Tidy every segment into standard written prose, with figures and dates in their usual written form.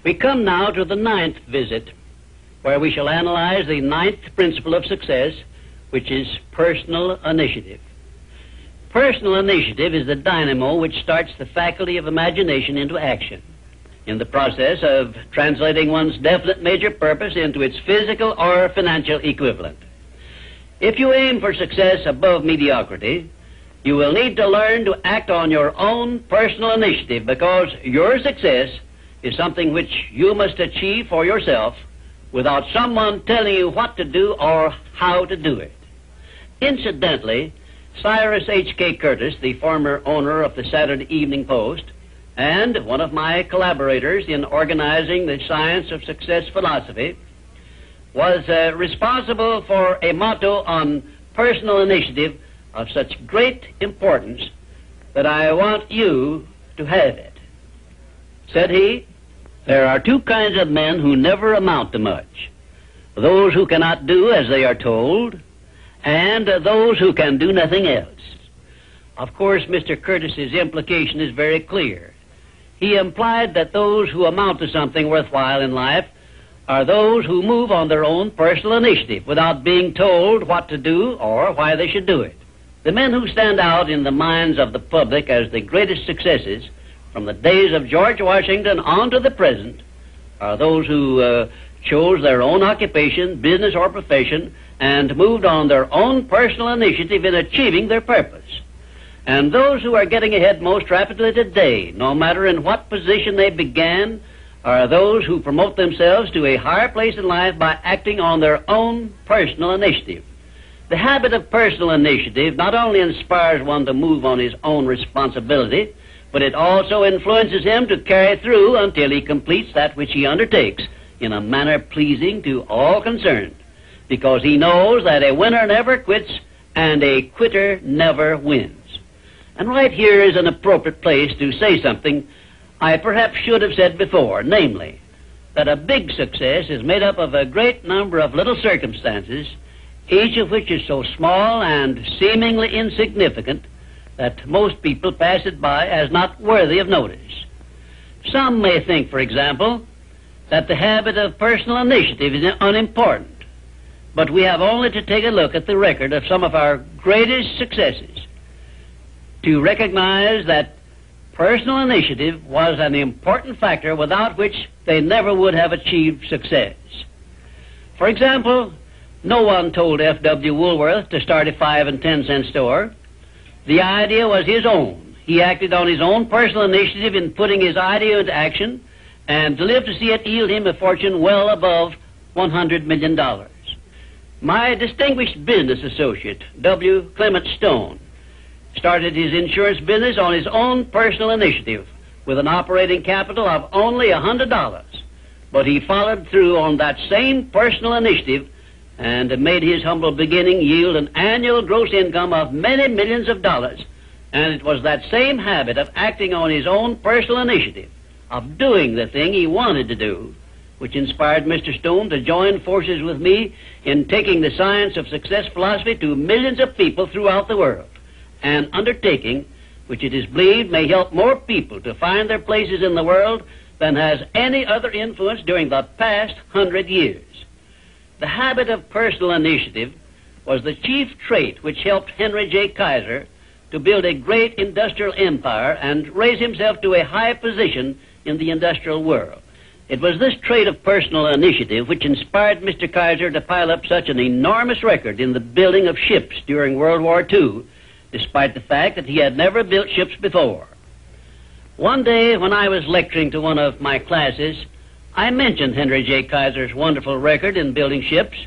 We come now to the 9th visit, where we shall analyze the 9th principle of success, which is personal initiative. Personal initiative is the dynamo which starts the faculty of imagination into action, in the process of translating one's definite major purpose into its physical or financial equivalent. If you aim for success above mediocrity, you will need to learn to act on your own personal initiative, because your success is something which you must achieve for yourself without someone telling you what to do or how to do it. Incidentally, Cyrus H.K. Curtis, the former owner of the Saturday Evening Post and one of my collaborators in organizing the Science of Success philosophy, was responsible for a motto on personal initiative of such great importance that I want you to have it. Said he, "There are two kinds of men who never amount to much: those who cannot do as they are told, and those who can do nothing else." Of course, Mr. Curtis's implication is very clear. He implied that those who amount to something worthwhile in life are those who move on their own personal initiative without being told what to do or why they should do it. The men who stand out in the minds of the public as the greatest successes from the days of George Washington on to the present are those who chose their own occupation, business, or profession, and moved on their own personal initiative in achieving their purpose. And those who are getting ahead most rapidly today, no matter in what position they began, are those who promote themselves to a higher place in life by acting on their own personal initiative. The habit of personal initiative not only inspires one to move on his own responsibility, but it also influences him to carry through until he completes that which he undertakes in a manner pleasing to all concerned, because he knows that a winner never quits and a quitter never wins. And right here is an appropriate place to say something I perhaps should have said before, namely, that a big success is made up of a great number of little circumstances, each of which is so small and seemingly insignificant that most people pass it by as not worthy of notice. Some may think, for example, that the habit of personal initiative is unimportant, but we have only to take a look at the record of some of our greatest successes to recognize that personal initiative was an important factor without which they never would have achieved success. For example, no one told F.W. Woolworth to start a 5 and 10 cent store. The idea was his own. He acted on his own personal initiative in putting his idea into action and lived to see it yield him a fortune well above $100 million. My distinguished business associate, W. Clement Stone, started his insurance business on his own personal initiative with an operating capital of only $100. But he followed through on that same personal initiative and made his humble beginning yield an annual gross income of many millions of dollars. And it was that same habit of acting on his own personal initiative, of doing the thing he wanted to do, which inspired Mr. Stone to join forces with me in taking the Science of Success philosophy to millions of people throughout the world, an undertaking which it is believed may help more people to find their places in the world than has any other influence during the past 100 years. The habit of personal initiative was the chief trait which helped Henry J. Kaiser to build a great industrial empire and raise himself to a high position in the industrial world. It was this trait of personal initiative which inspired Mr. Kaiser to pile up such an enormous record in the building of ships during World War II, despite the fact that he had never built ships before. One day when I was lecturing to one of my classes, I mentioned Henry J. Kaiser's wonderful record in building ships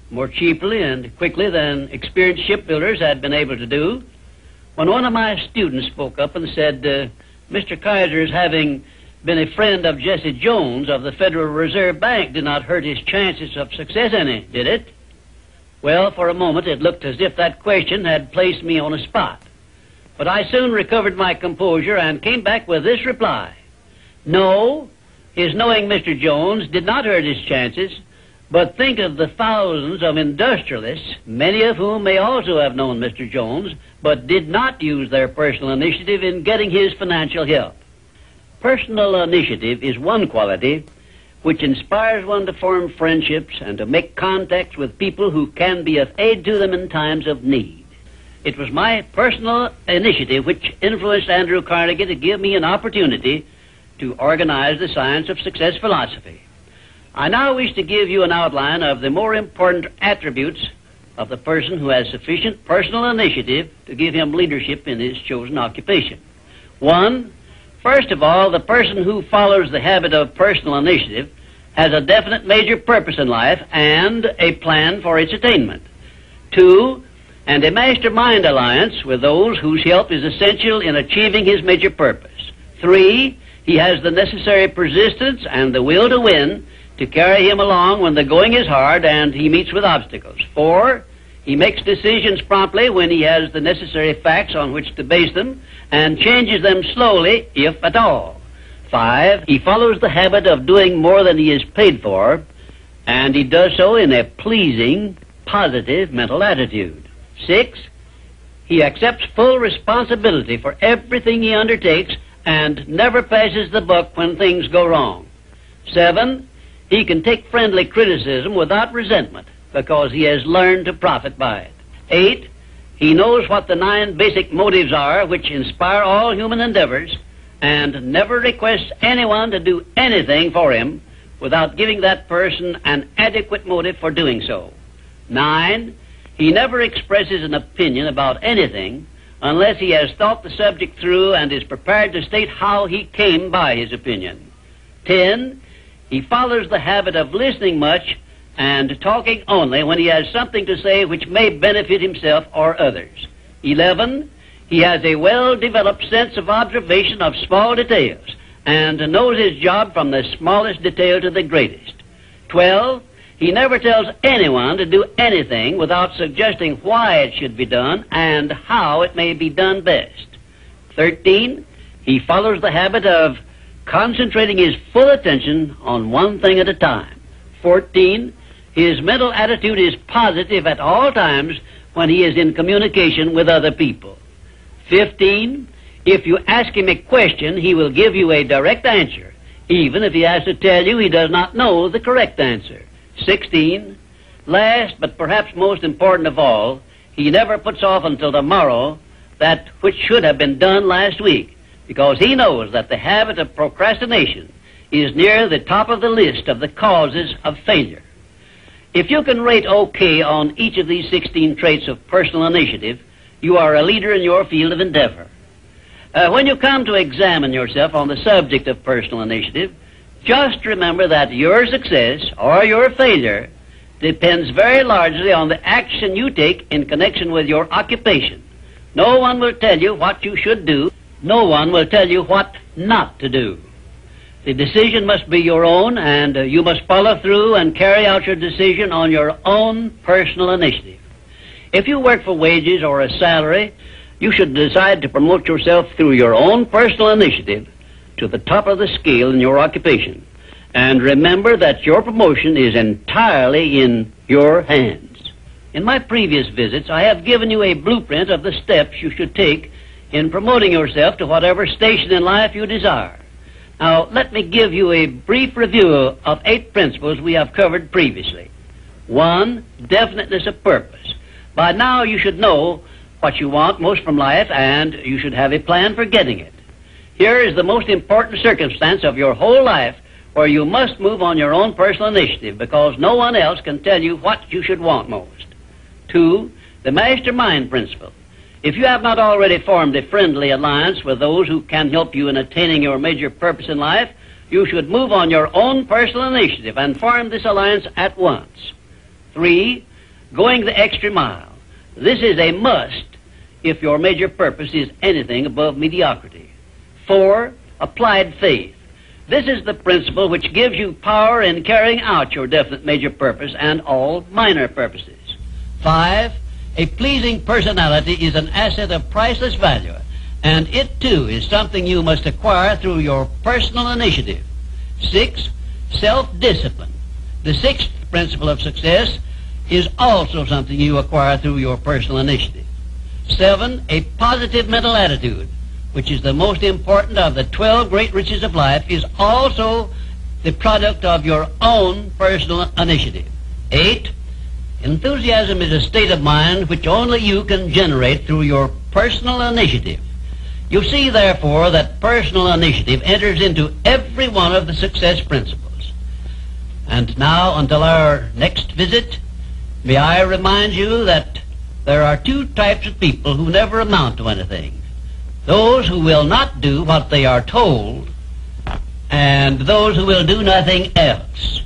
more cheaply and quickly than experienced shipbuilders had been able to do, when one of my students spoke up and said, Mr. Kaiser's having been a friend of Jesse Jones of the Federal Reserve Bank did not hurt his chances of success any, did it? Well, for a moment it looked as if that question had placed me on a spot. But I soon recovered my composure and came back with this reply: no, his knowing Mr. Jones did not hurt his chances, but think of the thousands of industrialists, many of whom may also have known Mr. Jones, but did not use their personal initiative in getting his financial help. Personal initiative is one quality which inspires one to form friendships and to make contacts with people who can be of aid to them in times of need. It was my personal initiative which influenced Andrew Carnegie to give me an opportunity to organize the Science of Success philosophy. I now wish to give you an outline of the more important attributes of the person who has sufficient personal initiative to give him leadership in his chosen occupation. 1. First of all, the person who follows the habit of personal initiative has a definite major purpose in life and a plan for its attainment. 2. And a mastermind alliance with those whose help is essential in achieving his major purpose. 3. He has the necessary persistence and the will to win to carry him along when the going is hard and he meets with obstacles. 4. He makes decisions promptly when he has the necessary facts on which to base them and changes them slowly, if at all. 5. He follows the habit of doing more than he is paid for, and he does so in a pleasing, positive mental attitude. 6. He accepts full responsibility for everything he undertakes and never passes the buck when things go wrong. 7. He can take friendly criticism without resentment because he has learned to profit by it. 8. He knows what the 9 basic motives are which inspire all human endeavors and never requests anyone to do anything for him without giving that person an adequate motive for doing so. 9. He never expresses an opinion about anything unless he has thought the subject through and is prepared to state how he came by his opinion. 10. He follows the habit of listening much and talking only when he has something to say which may benefit himself or others. 11. He has a well-developed sense of observation of small details and knows his job from the smallest detail to the greatest. 12. He never tells anyone to do anything without suggesting why it should be done and how it may be done best. 13. He follows the habit of concentrating his full attention on one thing at a time. 14. His mental attitude is positive at all times when he is in communication with other people. 15. If you ask him a question, he will give you a direct answer, even if he has to tell you he does not know the correct answer. 16. Last, but perhaps most important of all, he never puts off until tomorrow that which should have been done last week, because he knows that the habit of procrastination is near the top of the list of the causes of failure. If you can rate OK on each of these 16 traits of personal initiative, you are a leader in your field of endeavor. When you come to examine yourself on the subject of personal initiative, just remember that your success or your failure depends very largely on the action you take in connection with your occupation. No one will tell you what you should do. No one will tell you what not to do. The decision must be your own, and you must follow through and carry out your decision on your own personal initiative. If you work for wages or a salary, you should decide to promote yourself through your own personal initiative to the top of the scale in your occupation. And remember that your promotion is entirely in your hands. In my previous visits, I have given you a blueprint of the steps you should take in promoting yourself to whatever station in life you desire. Now, let me give you a brief review of 8 principles we have covered previously. 1. Definiteness of purpose. By now you should know what you want most from life, and you should have a plan for getting it. Here is the most important circumstance of your whole life where you must move on your own personal initiative because no one else can tell you what you should want most. 2. The mastermind principle. If you have not already formed a friendly alliance with those who can help you in attaining your major purpose in life, you should move on your own personal initiative and form this alliance at once. 3. Going the extra mile. This is a must if your major purpose is anything above mediocrity. 4. Applied faith. This is the principle which gives you power in carrying out your definite major purpose and all minor purposes. 5. A pleasing personality is an asset of priceless value, and it too is something you must acquire through your personal initiative. 6. Self-discipline. The 6th principle of success is also something you acquire through your personal initiative. 7. A positive mental attitude, which is the most important of the 12 great riches of life, is also the product of your own personal initiative. 8. Enthusiasm is a state of mind which only you can generate through your personal initiative. You see, therefore, that personal initiative enters into every one of the success principles. And now, until our next visit, may I remind you that there are two types of people who never amount to anything. Those who will not do what they are told, and those who will do nothing else.